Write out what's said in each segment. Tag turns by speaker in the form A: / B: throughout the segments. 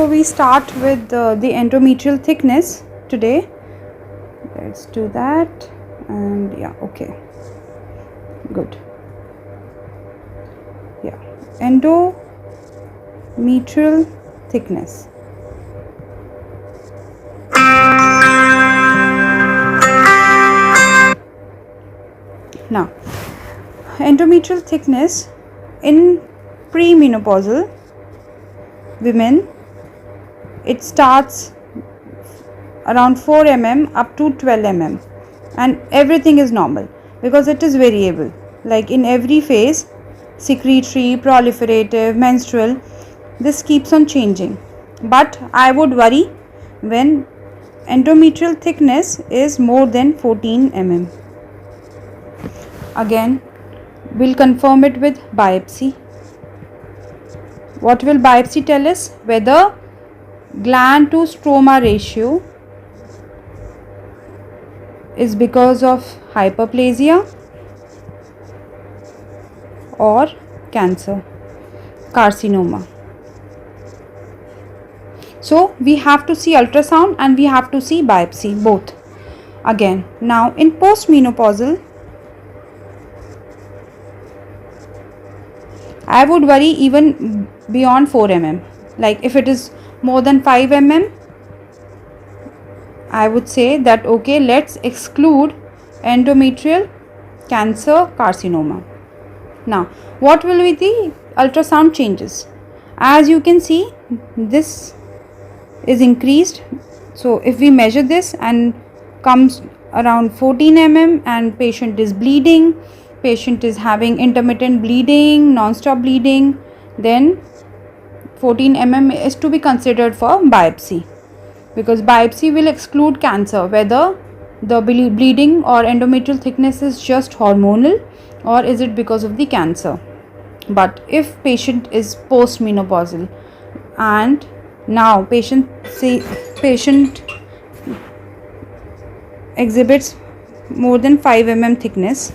A: So we start with the endometrial thickness today. Let's do that. And yeah, okay, good. Yeah, endometrial thickness. Now, endometrial thickness in premenopausal women, it starts around 4 mm up to 12 mm, and everything is normal because it is variable. Like in every phase, secretory, proliferative, menstrual, this keeps on changing. But I would worry when endometrial thickness is more than 14 mm. Again, we'll confirm it with biopsy. What will biopsy tell us? Whether gland to stroma ratio is because of hyperplasia or cancer, carcinoma. So we have to see ultrasound and we have to see biopsy, both. Again, now in postmenopausal, I would worry even beyond 4 mm. Like if it is more than 5 mm, I would say that okay, let's exclude endometrial cancer, carcinoma. Now, what will be the ultrasound changes? As you can see, this is increased. So if we measure this and comes around 14 mm and patient is bleeding, patient is having intermittent bleeding, non-stop bleeding, then 14 mm is to be considered for biopsy, because biopsy will exclude cancer, whether the bleeding or endometrial thickness is just hormonal or is it because of the cancer. But if patient is postmenopausal and now patient exhibits more than 5 mm thickness,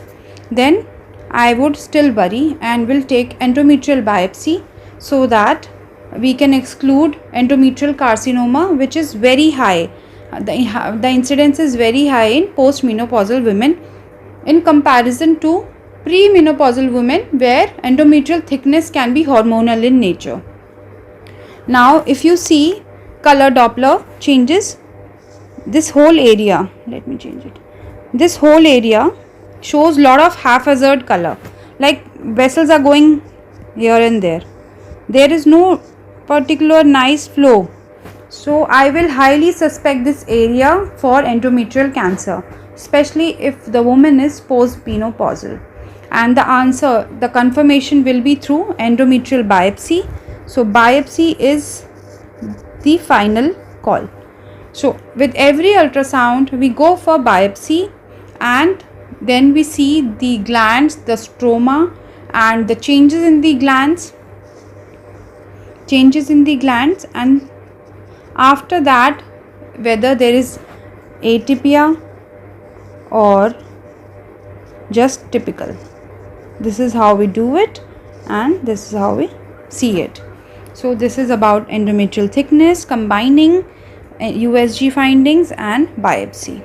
A: then I would still worry and will take endometrial biopsy so that we can exclude endometrial carcinoma, which is very high. The incidence is very high in postmenopausal women in comparison to premenopausal women, where endometrial thickness can be hormonal in nature. Now if you see color Doppler changes, this whole area, let me change it, this whole area shows lot of haphazard color, like vessels are going here and there. There is no particular nice flow. So I will highly suspect this area for endometrial cancer, especially if the woman is postmenopausal. And the answer, the confirmation will be through endometrial biopsy. So biopsy is the final call. So with every ultrasound we go for biopsy, and then we see the glands, the stroma, and the changes in the glands, and after that whether there is atypia or just typical. This is how we do it and this is how we see it. So this is about endometrial thickness combining USG findings and biopsy.